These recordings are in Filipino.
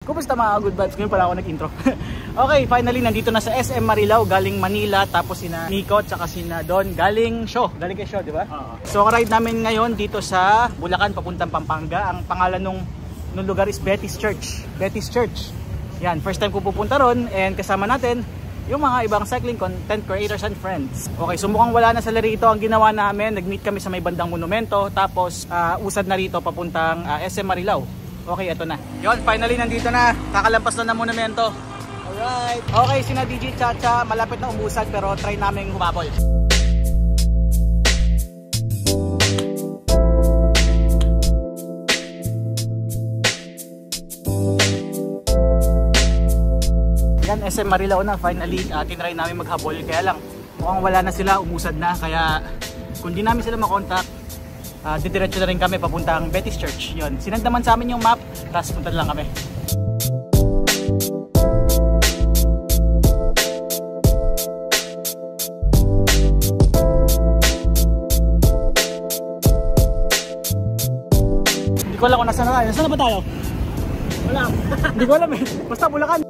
Kumusta mga good vibes? Ngayon pala ako nag-intro. Okay, finally nandito na sa SM Marilao, galing Manila, tapos sina Nico at saka sina Don galing show. Galing kay show, di ba? So ride namin ngayon dito sa Bulacan papuntang Pampanga. Ang pangalan nung lugar is Betty's Church. Betty's Church. Yan, first time ko pupunta ron and kasama natin yung mga ibang cycling content creators and friends. Okay, so mukhang wala na sila rito. Ang ginawa namin, nag-meet kami sa may bandang monumento, tapos usad na rito papuntang SM Marilao. Okay, ito na. Yon, finally nandito na. Kakalampas na ng monumento. Alright. Okay, sina DJ Chacha, malapit na umusad pero try namin humabol. Yan, SM Marilao na. Finally, tinry namin maghabol. Kaya lang, mukhang wala na sila, umusad na. Kaya, kung di namin sila makontak, didiretso na rin kami papuntang Betty's Church. Yun, sinend naman sa amin yung map, tapos punta lang kami. Hindi ko alam kung nasaan na tayo. Nasaan na ba tayo? Wala. Hindi ko alam eh. Basta Bulacan.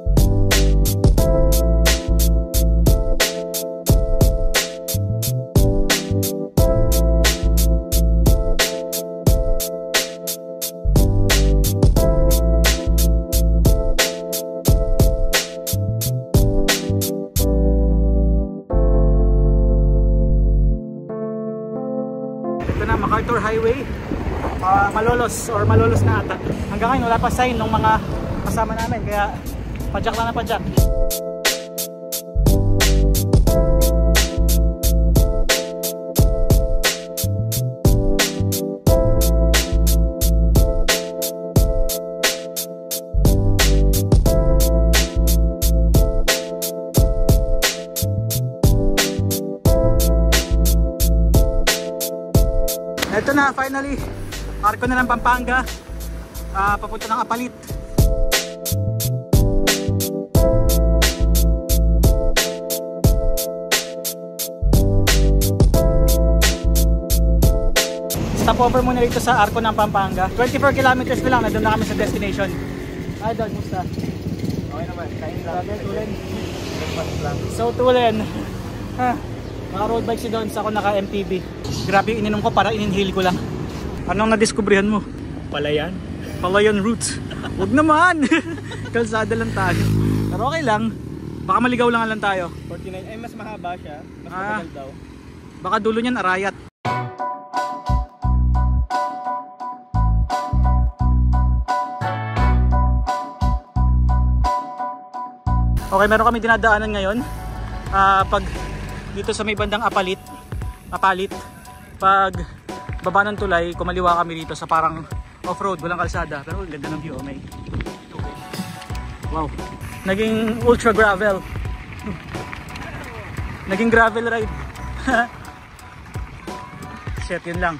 MacArthur Highway, malolos na ata. Hanggang ngayon wala pa sign ng mga kasama namin, kaya padyak lang na padyak. Ito na, finally, arko na ng Pampanga, papunta ng Apalit. Stopover muna dito sa arko ng Pampanga. 24 kilometers na lang, nandun na kami sa destination. Ay, Don, musta? Okay naman, kain lang. So, tulen. Mga road bike si Don, sa ako naka-MTB. Grabe yung ininom ko para in-inhale ko lang. Anong nadiskubrihan mo? Palayan. Palayan route. Huwag naman. Kalsada lang tayo. Pero okay lang. Baka maligaw lang tayo. 49, ay mas mahaba siya. Mas matagal daw. Baka dulo niyan Arayat. Okay, meron kami dinadaanan ngayon. Pag dito sa may bandang Apalit, pag baba ng tulay, kumaliwa kami dito sa parang off-road, walang kalsada, pero ganda ng view, may tubig. Wow, naging ultra gravel. Naging gravel ride. Shit, yun lang.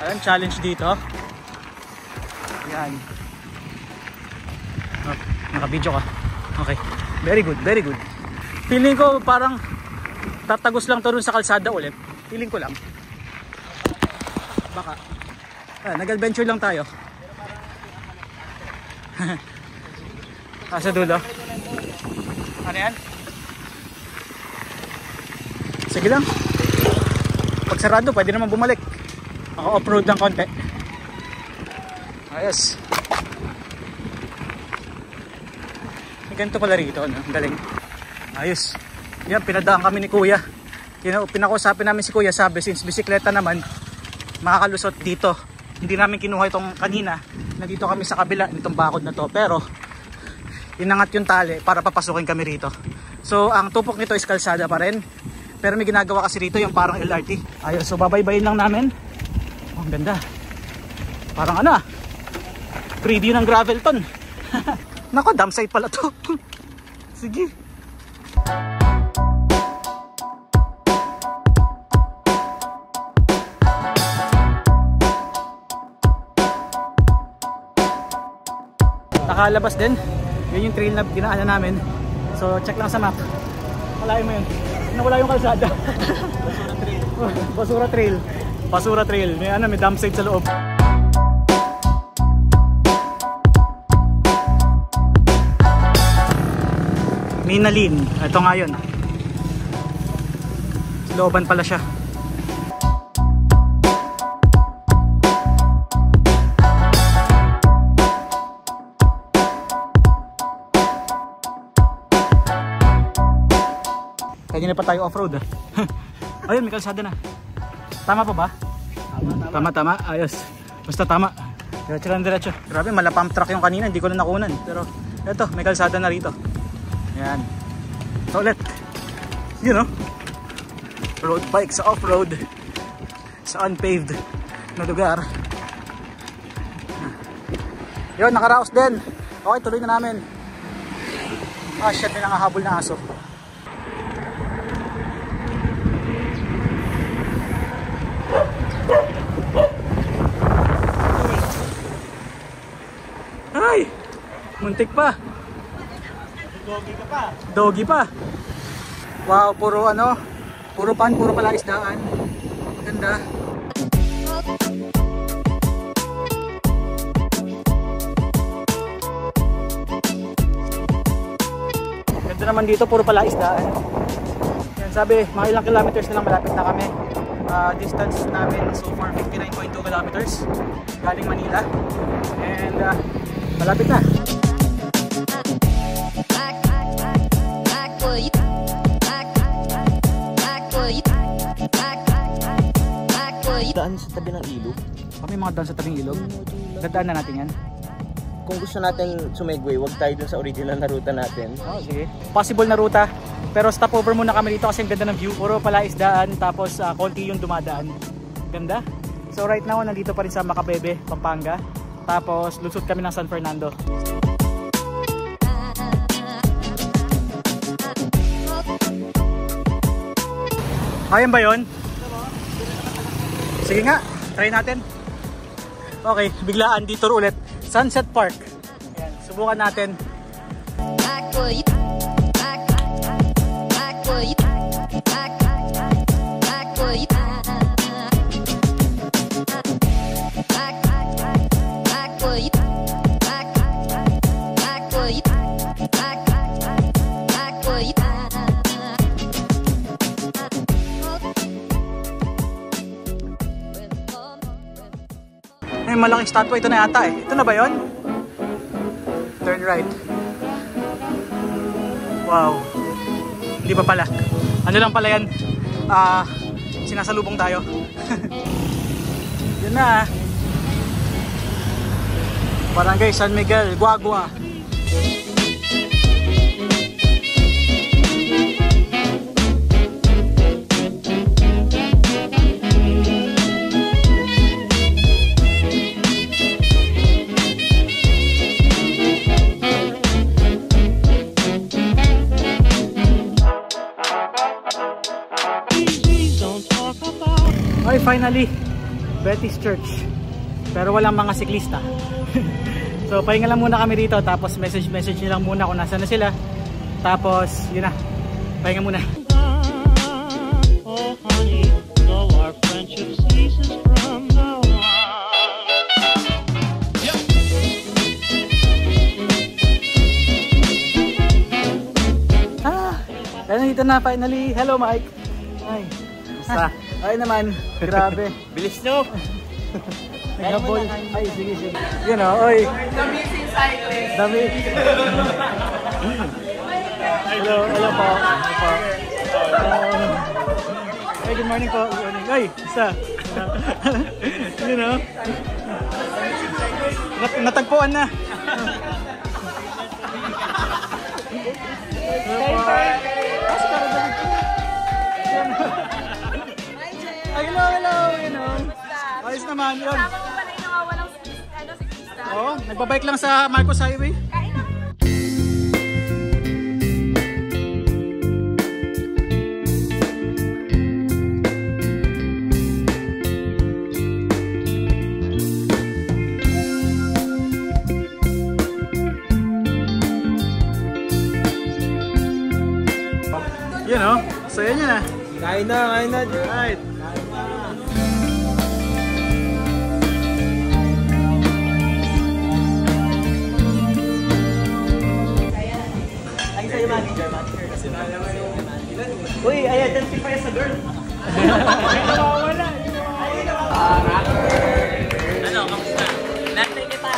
Ayan, challenge dito. Yan. Oh, naka-video ka. Okay, very good, very good. Feeling ko parang tatagos lang to dun sa kalsada ulit. Feeling ko lang. Baka. Nag-adventure lang tayo. Sa dulo. Ano yan? Sige lang. Pag sarado, pwede naman bumalik. Ako off-road lang konti. Ayos. Ganito pala rito, no? Galing. Ayos. Yan, pinadaan kami ni Kuya. Pinakusapin namin si Kuya, sabi since bisikleta naman, makakalusot dito. Hindi namin kinuha itong kanina. Nandito kami sa kabila, itong bakod na to. Pero, inangat yung tali para papasukin kami rito. So, ang tupok nito is kalsada pa rin. Pero may ginagawa kasi rito yung parang LRT. Ayos, so babaybayin lang namin. Oh, ang ganda. Parang ano ah. Preview ng Gravelton. Nako, dam site pala to. Sige. Nakalabas din. Yun yung trail na dinaanan namin. So check lang sa map. Walain mo yun. Nawala yung kalsada. Basura trail. Basura trail. Basura trail. May ano, may dump site sa loob. Minalin. Ito nga yun. Looban pala siya. Kaya na pa tayo off-road ah. Ayun, may kalsada na. Tama pa ba? Tama. Ayos. Basta tama. Diretso lang diretso. Grabe, malapang truck yung kanina. Hindi ko na nakunan. Pero eto, may kalsada na rito. Ayan. So ulit. You know. Road bike sa off-road. Sa unpaved na lugar. Yun, nakaraos din. Okay, tuloy na namin. Ah, shit, may nangahabol na aso. Ay! Muntik pa. Doggy ka pa. Doggy pa. Wow, puro ano, puro pala isdaan. Ganda. Ganda naman dito, puro pala isdaan. Yan, sabi, mga ilang kilometers na lang malapit na kami. Distance namin so far 59.2 kilometers galing Manila. And malapit na. Daan sa tabi ng ilog. May mga daan sa tabing ilog. Dadaan na natin yan. Kung gusto natin sumegway, wag tayo dun sa original na ruta natin. Oh, sige. Possible na ruta. Pero stopover muna kami dito kasi ang ganda ng view. Puro pala isdaan, tapos konti yung dumadaan. Ganda. So right now, nandito pa rin sa Macabebe, Pampanga. Tapos lusot kami ng San Fernando. Ayan ba yun? Sige nga, try natin. Okay, biglaan dito ulit. Sunset Park. Ayan, subukan natin. May malaking statue, ito na yata eh. Ito na ba yun? Turn right. Wow. Hindi pa pala. Ano lang pala yan? Sinasalubong tayo. Yun na. Barangay San Miguel, Guagua. Okay, finally, Betty's Church. Pero walang mga siklista. So, pahinga lang muna kami dito. Tapos message nyo lang muna kung nasa na sila. Tapos, yun na. Pahinga muna. Oh honey, though our friendship ceases from now on. Yep. Dito na finally. Hello Mike. Ay. Basta. Ay naman, grabe. Bilis nyo! Nagabol. Ay, sige. You know, oy. The missing cyclist. Dami. Hello po. Hey, good morning po. Good morning. Ay, isa. You know. Natagpuan na. Hello, you know. Ayos naman yun. Tama mo pala yung nawawalang siklista. Oo, nagbabike lang sa Marcos Highway. Kain na. You know, so yan na. Kain na. Right. Ay, sa'yo man. Ano, kamusta? Nantay kita.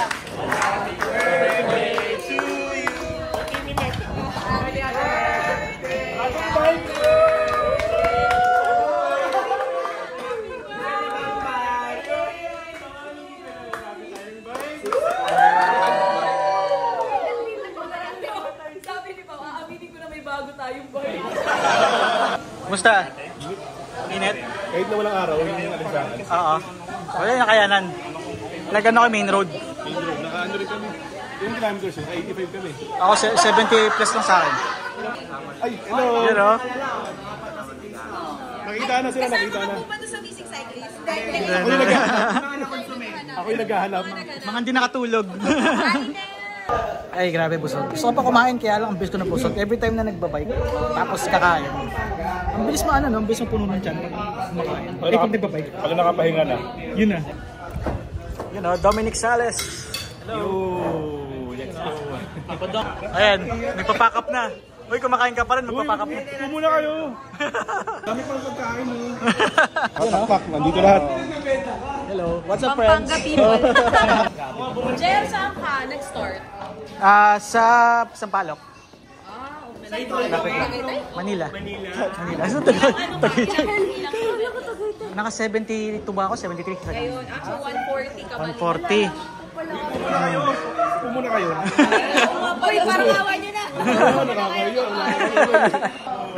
Sabi ni Pao, aaminin ko na may bago tayong boy. Kumusta? Init? Kahit na walang araw, hindi yung sa akin. Oo. Wala yung nakayanan. Nag-ano kami, main road. Naka-ano rin kami. 10 kilometers, 85 kami. Ako 70 plus lang sa akin. Ay, hello! Yun o. Nakita na sila, nakita na. Pupunta sa Missing Cyclist. Ako yung naghahanap. Mga hindi nakatulog. Ay, grabe busog. Gusto ko pa kumain, kaya lang ang bilis ko na busog. Every time na nagbabike, tapos kakain. Ang bilis maano, no? Ang bilis ng puno ng tiyan pag kumakain. Eh, pag nagbabike. Pag nakapahinga na. Yun na. Yun o, Dominic Sales. Hello! Let's go! Ayan, nagpapack up na. Uy, kumakain ka pa rin, magpapack up na. Ito muna kayo! Dami pang pagkain mo. Pakpak, nandito lahat. Hello, what's up friends? Pampanga people. Jer, saan ka? Nag-start? Sa Sampaloc. Manila. Manila. Ano Tagaytay? Naka 72 ba ako? 73. Ayun, so 140 ka ba? 140. Ito muna kayo. Uy, parang awa nyo na. Nakakayo.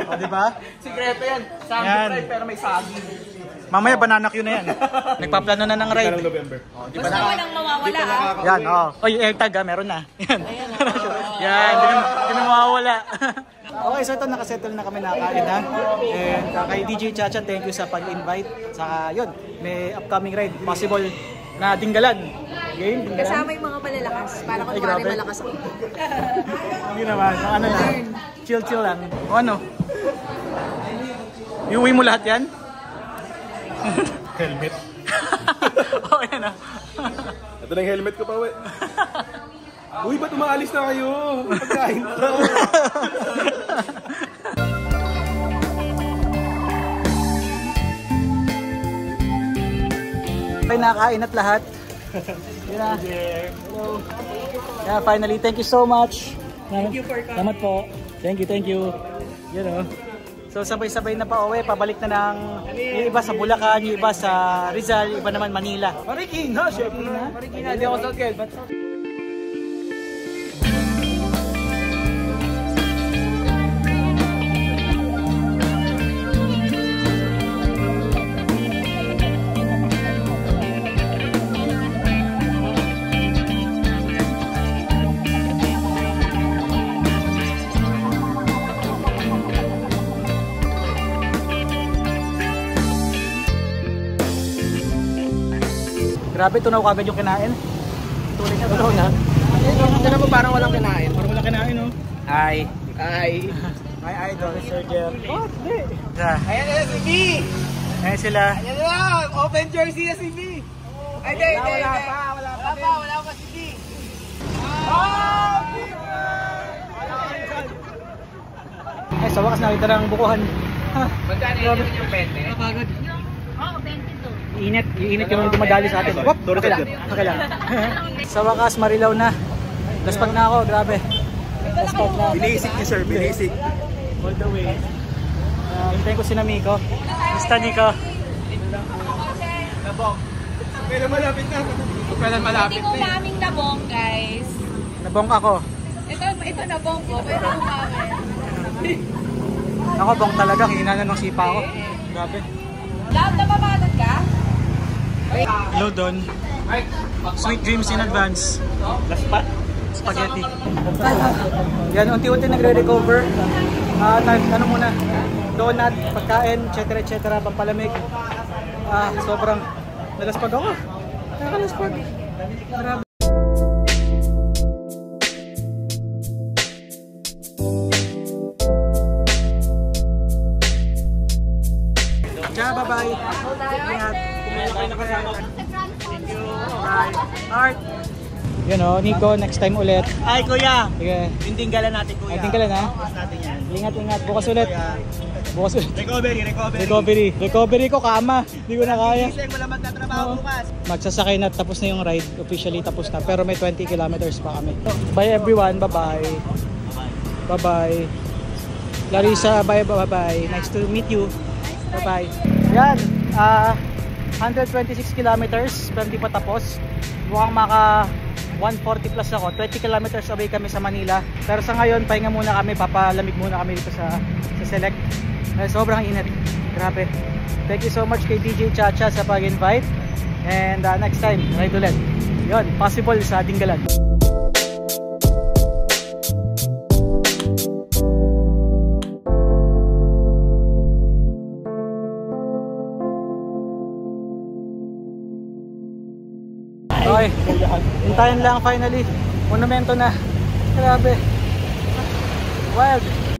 O, diba? Sikreto yan. Sabi Yan. pero may saging. Mamaya banana queue na yan. Nagpaplano na ng ride. Karang November. Basta walang mawawala. Yan, oh. Oy, AirTag meron na. Yan. Yan, hindi na mawawala. Okay, so ito nakasettle na kami nakain na. And kay DJ Chacha, thank you sa pag-invite. Saka yun, may upcoming ride. Possible na Dinggalan. Game, Dinggalan. Kasama yung mga malalakas. Para kung Ay, kumari grabe. malakas ako. Hindi naman, ano na. Chill lang. O ano? Iuwi mo lahat yan? Helmet. Oh, yan ah. Ito na yung helmet ko pa, we. Uy, ba't umaalis na kayo? Pagkain na. Okay, nakain at lahat. Yun na. Hello. Yeah, finally, thank you so much. Thank you for coming. Salamat po. Thank you. Yun o. So sabay-sabay na pa uwi, pabalik na ng yung iba sa Bulacan, yung iba sa Rizal, yung iba naman Manila. Marikina, syempre na. Marikina, hindi ako sa hotel. Grabe, tunaw kagad yung kinain. Tuloy na, tunaw na. Ito naman parang walang kinain. Parang wala kinain, no? Ay. Hi, idol, Sir Jeff. Oh, hindi. Yeah. Ayan na si B! Ayan sila. Ayan na! Open jersey na si B! Ay, hindi. Wala pa si B! Ay, sa wakas nakita ng bukuhan. Magkano yun yung 20? Napagod. Iinit yung dumadali sa atin. Wop! Okay lang. Okay lang. Sa wakas, marilaw na. Laspag na ako, grabe. Laspag na. Binisik niya, sir. Binisik. All the way. Hintayin ko si Namiko. Basta Nico. Pero malapit na. Hindi mo maming nabong, guys. Nabong ako. Ito nabong ko, pero umamin. Ako bong talaga. Hina na ng sipa ko. Grabe. Love, napapanod ka? Hello, Don. Sweet dreams in advance. Spaghetti. Yan, unti-unti nagre-recover. Ano muna, donut, pagkain, etc. Pampalamig. Sobrang nalaspag ako. Nakalaspag. Grabe. Ciao, bye-bye. Ingat. Thank you. Bye. Art. Yun o, Nico, next time ulit. Ay, kuya. Sige. Yung tinggalan natin, kuya. Ay, tinggalan, ha? Bukas natin yan. Ingat. Bukas ulit. Bukas ulit. Recovery. Ko, kama. Hindi ko na kaya. Gising, wala magtatrabaho bukas. Magsasakay na, tapos na yung ride. Officially tapos na. Pero may 20 kilometers pa kami. Bye everyone. Bye-bye. Bye-bye. Larissa, bye-bye. Nice to meet you. Bye-bye. Yan. 126 kilometers. Pero hindi pa tapos. Mukhang maka 140 plus ako. 20 kilometers away kami sa Manila. Pero sa ngayon, pahinga muna kami. Papalamig muna kami dito sa Select. Sobrang init. Grabe. Thank you so much kay DJ Chacha sa pag-invite. And next time, ride ulit. Yun, possible sa Dinggalan. Okay, hintayin lang finally. Monumento na. Grabe. Wild.